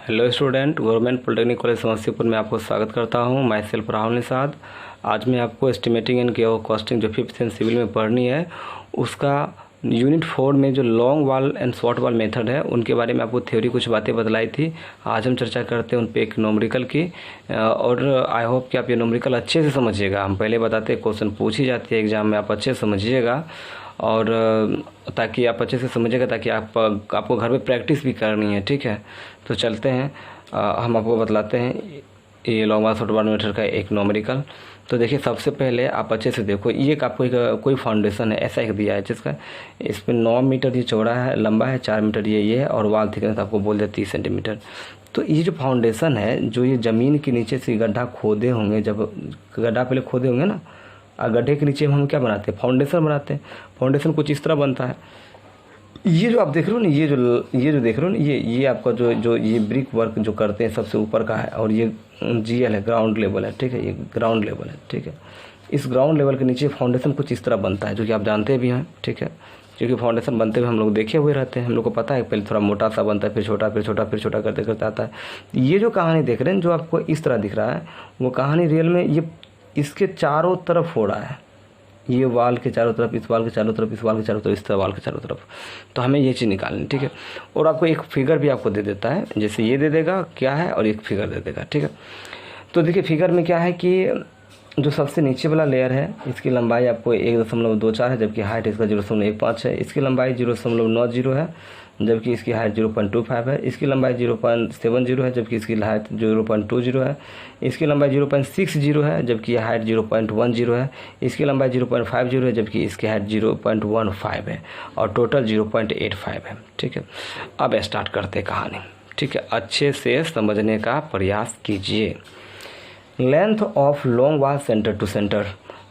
Hello student, government polytechnic college Samastipur में आपको स्वागत करता हूं। My self Rahul Nishad. आज मैं आपको एस्टिमेटिंग एंड केओ कॉस्टिंग जो 5th सेम सिविल में पढ़नी है उसका यूनिट 4 में जो लॉन्ग वाल एंड शॉर्ट वाल मेथड है उनके बारे में आपको थ्योरी कुछ बातें बतलाई थी। आज हम चर्चा करते हैं उन पे एक न्यूमेरिकल की, और आई होप कि आप ये न्यूमेरिकल अच्छे से समझिएगा। हम पहले बताते हैं क्वेश्चन पूछी जाती है एग्जाम में, आप अच्छे से समझिएगा और ताकि आप अच्छे से समझिएगा, ताकि आपको घर पे प्रैक्टिस भी करनी है। ठीक है, तो चलते हैं। हम आपको बतलाते हैं ये लॉन्ग वाल शॉर्ट वाल मेथड का एक न्यूमेरिकल। तो देखिए, सबसे पहले आप अच्छे से देखो, ये आपको कोई फाउंडेशन है ऐसा एक दिया है जिसका इस पर 9 मीटर ये चौड़ा है, लंबा है 4 मीटर ये है, और वाल थिकनेस आपको बोल दिया 30 सेंटीमीटर। तो ये जो फाउंडेशन है, जो ये ज़मीन के नीचे से गड्ढा खोदे होंगे, जब गड्ढा पहले खोदे होंगे ना, गड्ढे के नीचे हम क्या बनाते हैं, फाउंडेशन बनाते हैं। फाउंडेशन कुछ इस तरह बनता है। ये जो आप देख रहे हो ना, ये जो देख रहे हो ना, ये आपका जो ये ब्रिक वर्क जो करते हैं सबसे ऊपर का है, और ये GL है, ग्राउंड लेवल है। ठीक है, ये ग्राउंड लेवल है। ठीक है, इस ग्राउंड लेवल के नीचे फाउंडेशन कुछ इस तरह बनता है, जो कि आप जानते भी हैं। ठीक है, क्योंकि फाउंडेशन बनते हुए हम लोग देखे हुए रहते हैं, हम लोग को पता है। पहले थोड़ा मोटा सा बनता है, फिर छोटा, फिर छोटा, फिर छोटा करते करते आता है। ये जो कहानी देख रहे हैं, जो आपको इस तरह दिख रहा है, वो कहानी रियल में ये इसके चारों तरफ हो रहा है। ये वाल के चारों तरफ, इस वाल के चारों तरफ, इस वाल के चारों तरफ, इस वाल के चारों तरफ। तो हमें ये चीज़ निकालनी। ठीक है, और आपको एक फिगर भी आपको दे देता है, जैसे ये दे देगा क्या है, और एक फिगर दे देगा। ठीक है, तो देखिए फिगर में क्या है कि जो सबसे नीचे वाला लेयर है, इसकी लंबाई आपको 1.24 है, जबकि हाइट इसका 0.15 है। इसकी लंबाई 0.90 है, जबकि इसकी हाइट 0.25 है। इसकी लंबाई 0.70 है, जबकि इसकी हाइट 0.20 है। इसकी लंबाई 0.60 है, जबकि हाइट 0.10 है। इसकी लंबाई 0.50 है, जबकि इसकी हाइट 0.15 है, और टोटल 0.85 है। ठीक है, अब स्टार्ट करते हैं कहानी। ठीक है, अच्छे से समझने का प्रयास कीजिए। लेंथ ऑफ लॉन्ग वाल सेंटर टू सेंटर।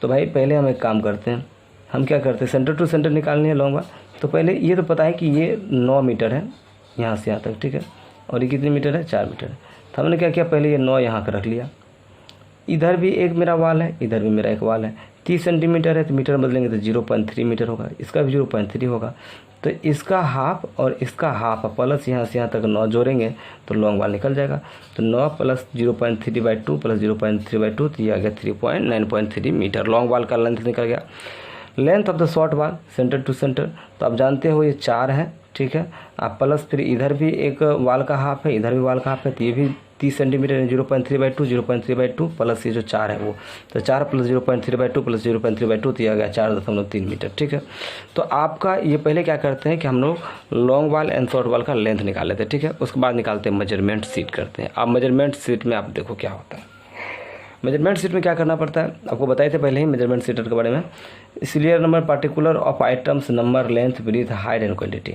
तो भाई पहले हम एक काम करते हैं, हम क्या करते हैं, सेंटर टू सेंटर निकालनी है लॉन्ग वाल। तो पहले ये तो पता है कि ये 9 मीटर है यहाँ से यहाँ तक। ठीक है, और ये कितनी मीटर है, 4 मीटर है। तो हमने क्या किया, पहले ये 9 यहाँ का रख लिया। इधर भी एक मेरा वाल है, इधर भी मेरा एक वाल है। 30 सेंटीमीटर है, तो मीटर बदलेंगे तो 0.3 मीटर होगा। इसका भी 0.3 होगा। तो इसका हाफ और इसका हाफ प्लस यहाँ से यहाँ तक 9 जोड़ेंगे तो लॉन्ग वाल निकल जाएगा। तो 9 प्लस 0.3/2 प्लस 0.3/2, तो ये आ गया 9.3 मीटर। लॉन्ग वाल का लेंथ निकल गया। लेंथ ऑफ द शॉर्ट वाल सेंटर टू सेंटर, तो आप जानते हो ये 4 है। ठीक है, आप प्लस फिर इधर भी एक वाल का हाफ है, इधर भी वाल का हाफ है, तो ये भी 30 सेंटीमीटर है। 0.3/2 प्लस ये जो 4 है वो, तो 4 प्लस 0.3/2 प्लस 0.3/2, तो ये आ गया 4.3 मीटर। ठीक है, तो आपका ये पहले क्या करते हैं कि हम लोग लॉन्ग वाल एंड शॉर्ट वाल का लेंथ निकाल लेते हैं। ठीक है, उसके बाद निकालते हैं मेजरमेंट शीट करते हैं। अब मेजरमेंट शीट में आप देखो क्या होता है। मेजरमेंट शीट में क्या करना पड़ता है, आपको बताए थे पहले ही मेजरमेंट शीट के बारे में। Serial number particular of items, number, length, breadth, height and quantity.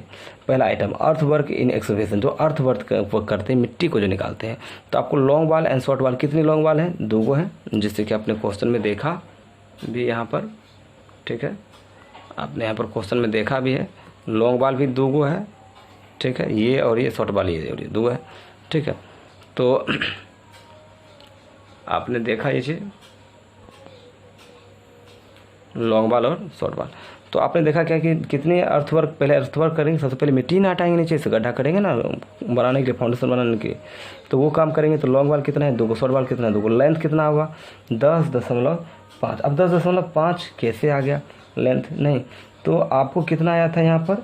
पहला item earth work in excavation, जो अर्थ वर्क करते हैं, मिट्टी को जो निकालते हैं। तो आपको लॉन्ग वाल एंड शॉर्ट वाल, कितनी लॉन्ग वाल है, 2 है, जिससे कि आपने क्वेश्चन में देखा भी यहाँ पर। ठीक है, आपने यहाँ पर क्वेश्चन में देखा भी है, लॉन्ग वाल भी 2 है। ठीक है, ये और ये शॉर्ट वाल ये 2 है। ठीक है, तो आपने देखा ये चीज़, लॉन्ग वाल और शॉर्ट वाल। तो आपने देखा क्या कि कितने अर्थवर्क, पहले अर्थवर्क करेंगे, सबसे पहले मिट्टी ना हटाएंगे नीचे से, गड्ढा करेंगे ना बनाने के लिए, फाउंडेशन बनाने के लिए, तो वो काम करेंगे। तो लॉन्ग वाल कितना है, 2 को, शॉर्ट वाल कितना है, 2 को। लेंथ कितना होगा, 10.5। अब 10.5 कैसे आ गया लेंथ, नहीं तो आपको कितना आया था यहाँ पर,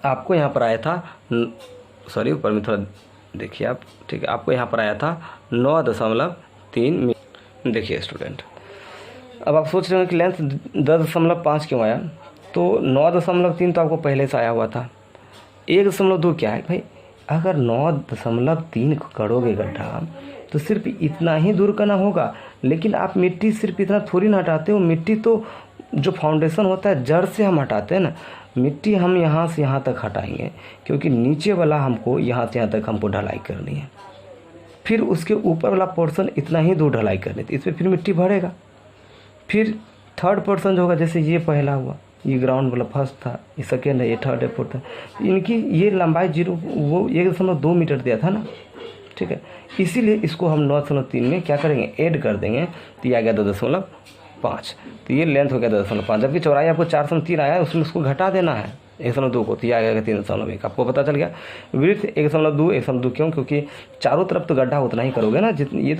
आपको यहाँ पर आया था, सॉरी ऊपर में थोड़ा देखिए आप। ठीक है, आपको यहाँ पर आया था 9.3 मीटर। देखिए स्टूडेंट, अब आप सोच रहे हो कि लेंथ 10.5 क्यों आया, तो 9.3 तो आपको पहले से आया हुआ था। 1.2 क्या है भाई, अगर 9.3 करोगे गड्ढा तो सिर्फ इतना ही दूर करना होगा। लेकिन आप मिट्टी सिर्फ इतना थोड़ी ना हटाते हो, मिट्टी तो जो फाउंडेशन होता है जड़ से हम हटाते हैं ना, मिट्टी हम यहाँ से यहाँ तक हटाएंगे, क्योंकि नीचे वाला हमको यहाँ से यहाँ तक हमको ढलाई करनी है। फिर उसके ऊपर वाला पोर्शन इतना ही दूर ढलाई करनी थी, इसमें फिर मिट्टी भरेगा। फिर थर्ड पोर्शन जो होगा, जैसे ये पहला हुआ, ये ग्राउंड वाला फर्स्ट था, ये सेकेंड है, ये थर्ड है, फोर्थ है, इनकी ये लंबाई 1.2 मीटर दिया था ना। ठीक है, इसीलिए इसको हम 9.3 में क्या करेंगे, ऐड कर देंगे, तो ये आ गया 2.5। तो ये लेंथ हो गया 2.5, जबकि चौड़ाई आपको 4.3 आया है, उसमें उसको घटा देना है, 1.2 को, तो ये आ गया 3.1। आपको पता चल गया। विड्थ 1.2, 1.2 क्यों? क्योंकि चारों तरफ तो गड्ढा उतना ही करोगे ना जितनी, ये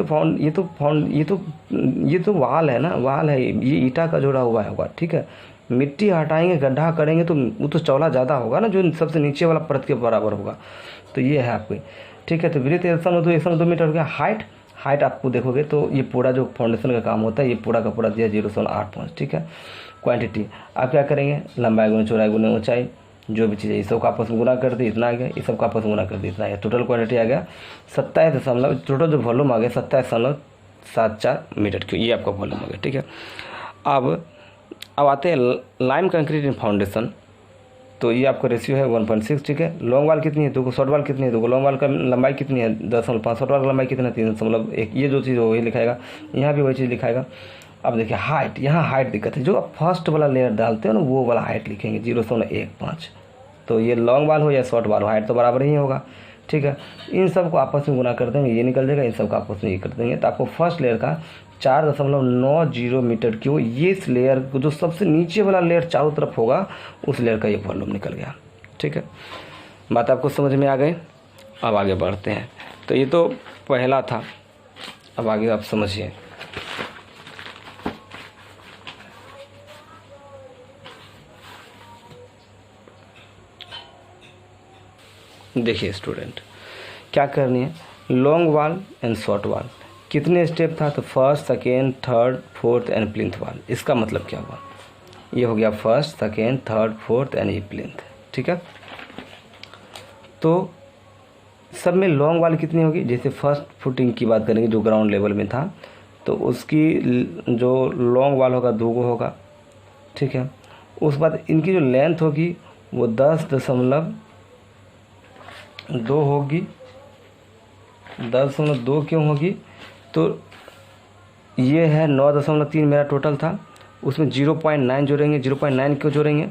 तो वाल है ना, वाल है, ये ईटा का जोड़ा हुआ होगा, ठीक है। मिट्टी हटाएंगे, गड्ढा करेंगे तो वो तो चौड़ा ज़्यादा होगा ना, जो सबसे नीचे वाला परत के बराबर होगा। तो ये है आपकी, ठीक है। तो विड्थ 1.2 मीटर हो गया। हाइट आपको देखोगे तो ये पूरा जो फाउंडेशन का काम होता है, ये पूरा का पूरा दिया 0.85, ठीक है। क्वांटिटी आप क्या करेंगे, लंबाई गुना चौड़ाई गुना ऊंचाई, जो भी चीज़ है, इस सब का आपस में गुना कर दी, इतना आ गया, इस सब का आपस में गुना कर दी, इतना आ गया। टोटल क्वांटिटी आ गया 27 टोटल जो वॉल्यूम आ गया 27.74 मीटर क्यूब, ये आपका वॉल्यूम आ गया, ठीक है। अब आते हैं लाइम कंक्रीट इन फाउंडेशन। तो ये आपका रेशियो है 1.6, ठीक है। लॉन्ग वाल कितनी है 2 को, शॉर्ट वाल कितनी है 2 को, लॉन्ग वाल का लंबाई कितनी है 10.5, शॉर्ट वाल की लंबाई कितना है 3.1। ये जो चीज़ है वही लिखाएगा, यहाँ भी वही चीज़ लिखाएगा। अब देखिए हाइट, यहाँ हाइट दिक्कत है, जो आप फर्स्ट वाला लेयर डालते हो ना वो वाला हाइट लिखेंगे 0.15। तो ये लॉन्ग वाल हो या शॉर्ट वाल हो, हाइट तो बराबर ही होगा, ठीक है। इन सब को आपस में गुना कर देंगे, ये निकल जाएगा, इन सब का आपस में ये कर देंगे। तो आपको फर्स्ट लेयर का 4.90 मीटर क्यूब, ये इस लेयर को जो सबसे नीचे वाला लेयर चारों तरफ होगा उस लेयर का ये वॉल्यूम निकल गया, ठीक है। बात आपको समझ में आ गई। अब आगे बढ़ते हैं। तो ये तो पहला था, अब आगे आप समझिए। देखिए स्टूडेंट, क्या करनी है, लॉन्ग वाल एंड शॉर्ट वाल कितने स्टेप था, तो first, second, third, fourth and plinth वाल। इसका मतलब क्या हुआ, ये हो गया first, second, third, fourth and ये प्लिंथ, ठीक है। तो सब में लॉन्ग वाल कितनी होगी, जैसे फर्स्ट फुटिंग की बात करेंगे जो ग्राउंड लेवल में था, तो उसकी जो लॉन्ग वाल होगा 2 गो होगा, ठीक है। उस बाद इनकी जो लेंथ होगी वो 10.2 होगी। 10.2 क्यों होगी, तो ये है 9.3 मेरा टोटल था, उसमें 0.9 जोड़ेंगे। 0.9 क्यों जोड़ेंगे,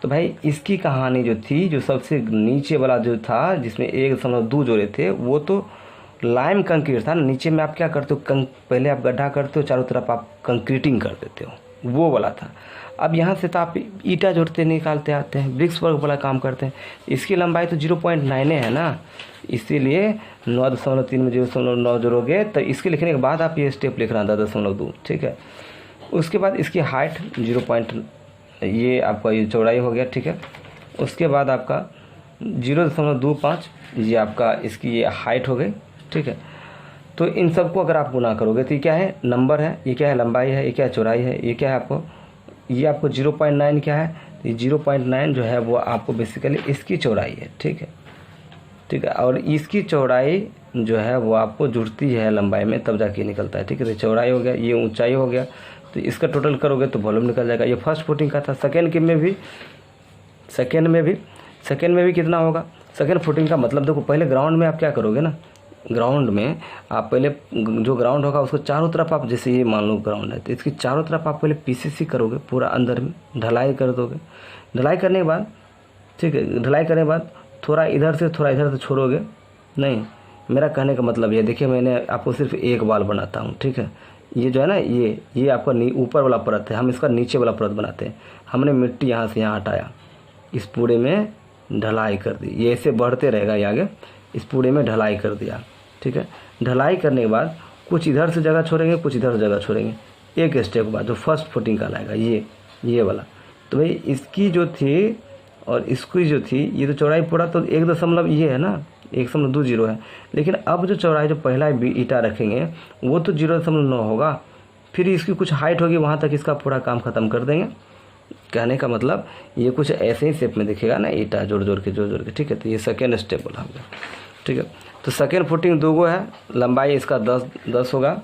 तो भाई इसकी कहानी जो थी, जो सबसे नीचे वाला जो था जिसमें 1.2 जोड़े थे, वो तो लाइम कंक्रीट था ना। नीचे में आप क्या करते हो, पहले आप गड्ढा करते हो, चारों तरफ आप कंक्रीटिंग कर देते हो, वो वाला था। अब यहाँ से तो आप ईटा जोड़ते निकालते आते हैं, ब्रिक्स वर्क वाला काम करते हैं। इसकी लंबाई तो 0.9 है ना, इसीलिए 9.3 में 0.9 जोड़ोगे तो इसके लिखने के बाद आप ये स्टेप लिख रहा था 10.2, ठीक है। उसके बाद इसकी हाइट 0. ये आपका ये चौड़ाई हो गया, ठीक है। उसके बाद आपका 0.25 ये आपका इसकी ये हाइट हो गई, ठीक है। तो इन सबको अगर आप गुना करोगे तो ये क्या है, नंबर है, ये क्या है, लंबाई है, ये क्या है, चौड़ाई है, ये क्या है आपको, ये आपको 0.9 क्या है, ये 0.9 जो है वो आपको बेसिकली इसकी चौड़ाई है, ठीक है, ठीक है। और इसकी चौड़ाई जो है वो आपको जुड़ती है लंबाई में, तब जाके निकलता है, ठीक है। तो चौड़ाई हो गया, ये ऊंचाई हो गया, तो इसका टोटल करोगे तो वॉल्यूम निकल जाएगा। ये फर्स्ट फुटिंग का था। सेकेंड में भी कितना होगा, सेकेंड फुटिंग का मतलब देखो, पहले ग्राउंड में आप क्या करोगे ना, ग्राउंड में आप पहले जो ग्राउंड होगा उसको चारों तरफ आप, जैसे ये मान लो ग्राउंड है तो इसकी चारों तरफ आप पहले पीसीसी करोगे, पूरा अंदर में ढलाई कर दोगे। ढलाई करने के बाद, ठीक है, ढलाई करने के बाद थोड़ा इधर से छोड़ोगे नहीं। मेरा कहने का मतलब ये देखिए, मैंने आपको सिर्फ एक वाल बनाता हूँ, ठीक है। ये जो है ना, ये आपका ऊपर वाला परत है, हम इसका नीचे वाला परत बनाते हैं। हमने मिट्टी यहाँ से यहाँ हटाया, इस पूरे में ढलाई कर दी, ये ऐसे बढ़ते रहेगा ये आगे, इस पूरे में ढलाई कर दिया, ठीक है। ढलाई करने के बाद कुछ इधर से जगह छोड़ेंगे, कुछ इधर से जगह छोड़ेंगे, एक स्टेप के बाद जो फर्स्ट फुटिंग का लाएगा ये वाला। तो भाई इसकी जो थी और इसकी जो थी, ये तो चौड़ाई पूरा तो 1 ये है ना, 1.20 है। लेकिन अब जो चौड़ाई जो पहला ईटा रखेंगे वो तो 0.9 होगा, फिर इसकी कुछ हाइट होगी, वहाँ तक इसका पूरा काम ख़त्म कर देंगे। कहने का मतलब ये कुछ ऐसे ही शेप में दिखेगा ना, ईटा जोड़ के, ठीक है। तो ये सेकेंड स्टेप बोला होगा, ठीक है। तो सेकेंड फुटिंग 2 गो है, लंबाई इसका 10 होगा,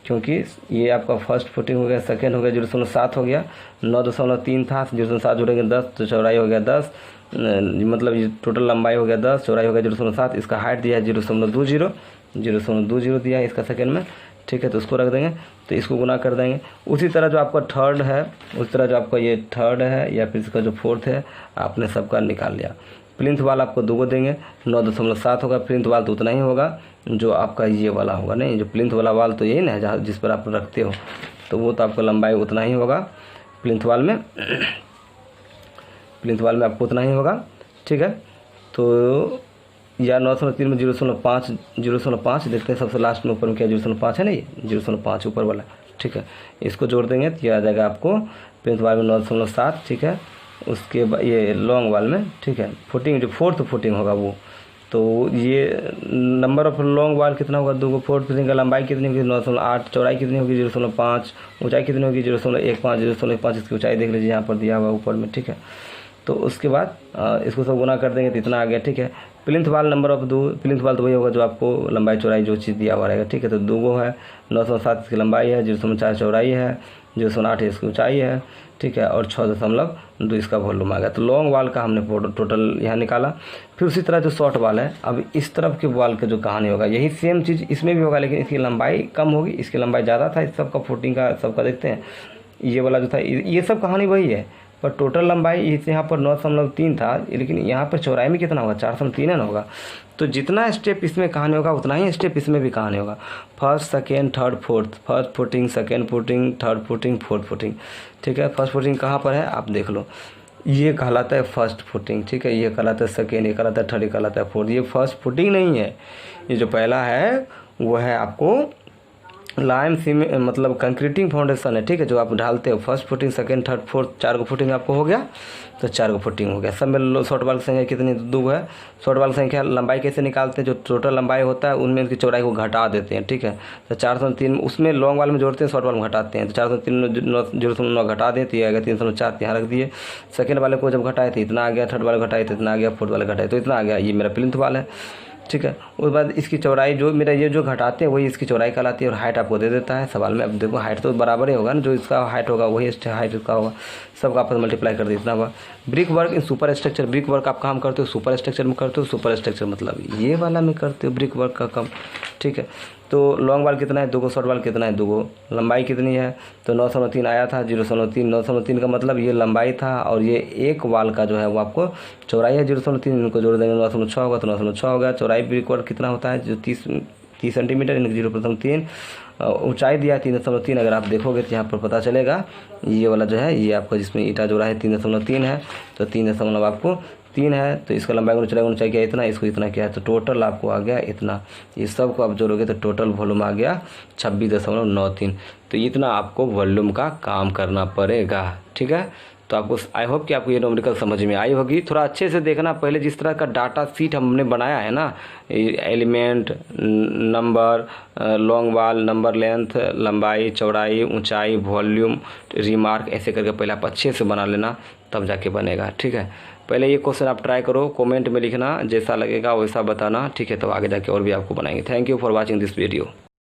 क्योंकि ये आपका फर्स्ट फुटिंग हो गया, सेकेंड हो गया 0.7 हो गया, 9.3 था, 0.7 जोड़ेंगे 10, तो चौड़ाई हो गया 10, मतलब ये टोटल लंबाई हो गया 10, चौड़ाई हो गया 0.7, इसका हाइट दिया है 0.20 दिया है इसका सेकेंड में, ठीक है। तो उसको रख देंगे, तो इसको गुना कर देंगे। उसी तरह जो आपका थर्ड है, उस तरह जो आपका ये थर्ड है या फिर इसका जो फोर्थ है, आपने सबका निकाल लिया। प्लिंथ वाल आपको 2 गो देंगे, 9.7 होगा। प्लिंथ वाल तो उतना ही होगा जो आपका ये वाला होगा, नहीं जो प्लिंथ वाला वाल तो यही ना जहाँ जिस पर आप रखते हो, तो वो तो आपका लंबाई उतना ही होगा प्लिंथ वाल में। प्लिंथ वाल में आपको उतना ही होगा, ठीक है। तो या 903 में 0.5 देखते हैं सबसे लास्ट में ऊपर में क्या 0.5 है ना, ये 0.5 ऊपर वाला, ठीक है। इसको जोड़ देंगे तो ये आ जाएगा आपको प्लिंथ वाल में 9.7, ठीक है। उसके बाद ये लॉन्ग वाल में, ठीक है, फुटिंग जो फोर्थ फुटिंग होगा वो, तो ये नंबर ऑफ लॉन्ग वाल कितना होगा, 2 फोर्थ फुटिंग का लंबाई कितनी होगी 9.8, चौड़ाई कितनी होगी 0.5, ऊंचाई कितनी होगी 0.15 इसकी ऊंचाई देख लीजिए यहाँ पर दिया हुआ ऊपर में, ठीक है। तो उसके बाद इसको सब गुना कर देंगे तो इतना आ गया, ठीक है। प्लिंथ वाल नंबर ऑफ 2, प्लिंथ वाल तो वही होगा जो आपको लंबाई चौड़ाई जो चीज़ दिया हुआ रहेगा, ठीक है। तो 2 है, 9.7 इसकी लंबाई है, 0.4 चौड़ाई है, 0.8 इसकी ऊंचाई है, ठीक है, और 6.2 इसका वॉल्यूम आ गया। तो लॉन्ग वाल का हमने टोटल यहाँ निकाला। फिर उसी तरह जो शॉर्ट वाल है, अब इस तरफ के वाल का जो कहानी होगा यही सेम चीज़ इसमें भी होगा, लेकिन इसकी लंबाई कम होगी, इसकी लंबाई ज़्यादा था। इस सब का फुटिंग का सबका देखते हैं, ये वाला जो था ये सब कहानी वही है, पर टोटल लंबाई यहाँ पर 9.3 था, लेकिन यहाँ पर चौड़ाई में कितना होगा 4.3 है ना होगा। तो जितना स्टेप इसमें कहानी होगा उतना ही स्टेप इसमें भी कहानी होगा। First second third fourth, first footing, second footing, third footing, fourth footing, ठीक है। फर्स्ट फुटिंग कहाँ पर है आप देख लो, ये कहलाता है फर्स्ट फुटिंग, ठीक है। ये कहलाता है सेकेंड, ये कहलाता है थर्ड, ये कहलाता है फोर्थ। ये फर्स्ट फुटिंग नहीं है, ये जो पहला है वो है आपको लाइम सीमेंट मतलब कंक्रीटिंग फाउंडेशन है, ठीक है, जो आप ढालते हो। First footing, second, third, fourth, 4 footing आपको हो गया, तो 4 फुटिंग हो गया। सब में शॉर्ट वाल की संख्या कितनी 2 है। शॉर्ट वाल की संख्या लंबाई कैसे निकालते हैं, जो टोटल लंबाई होता है उनमें उनकी चौड़ाई को घटा देते हैं, ठीक है। तो 403 उसमें लॉन्ग वाल में जोड़ते हैं, शॉर्ट वाल में घटाते हैं। तो 403 0.9 घटा दें तो ये आएगा 304, यहाँ रख दिए। सेकेंड वाले को जब घटाए तो इतना आ गया, थर्ड वाले घटाए तो इतना आ गया, फोर्थ वाले घटाए तो इतना आ गया। ये मेरा प्लिंथ वाल है, ठीक है। उसके बाद इसकी चौड़ाई जो मेरा ये जो घटाते हैं वही इसकी चौड़ाई कहलाती है, और हाइट आपको दे देता है सवाल में। अब देखो हाइट तो बराबर ही होगा ना, जो इसका हाइट होगा वही हाइट इसका होगा, सबका आपस में मल्टीप्लाई कर दे इतना हुआ। Brick work in super structure, brick work आप काम करते हो सुपर स्ट्रक्चर में करते हो। सुपर स्ट्रक्चर मतलब ये वाला में करते हो ब्रिक वर्क का काम, ठीक है। तो लॉन्ग वाल कितना है 2 शॉर्ट वाल कितना है 2, लंबाई कितनी है तो 9.3 आया था, 0.3, 9.3 का मतलब ये लंबाई था, और ये एक वाल का जो है वो आपको चौड़ाई है 0.3, इनको जोड़ देंगे 9.6 होगा, तो 9.6 हो गया। चौड़ाई ब्रिक वर्क कितना होता है जो 30 सेंटीमीटर, इनके 0.3, ऊंचाई दिया 3.3। अगर आप देखोगे तो यहाँ पर पता चलेगा ये वाला जो है ये आपका जिसमें ईटा जोड़ा है 3.3 है, तो 3 आपको 3 है, तो इसका लंबाई को चलेगा ऊंचाई क्या इतना, इसको इतना क्या है, तो टोटल आपको आ गया इतना। ये सब को आप जोड़ोगे तो टोटल वॉल्यूम आ गया 26.93। तो इतना आपको वॉल्यूम का काम करना पड़ेगा, ठीक है। तो आपको आई होप कि आपको ये न्यूमेरिकल समझ में आई होगी। थोड़ा अच्छे से देखना, पहले जिस तरह का डाटा सीट हमने बनाया है ना, एलिमेंट, नंबर, लॉन्ग वाल, नंबर, लेंथ, लंबाई, चौड़ाई, ऊंचाई, वॉल्यूम, रिमार्क, ऐसे करके पहले आप अच्छे से बना लेना, तब जाके बनेगा, ठीक है। पहले ये क्वेश्चन आप ट्राई करो, कमेंट में लिखना, जैसा लगेगा वैसा बताना, ठीक है। तो आगे जाके और भी आपको बनाएंगे। Thank you for watching this video.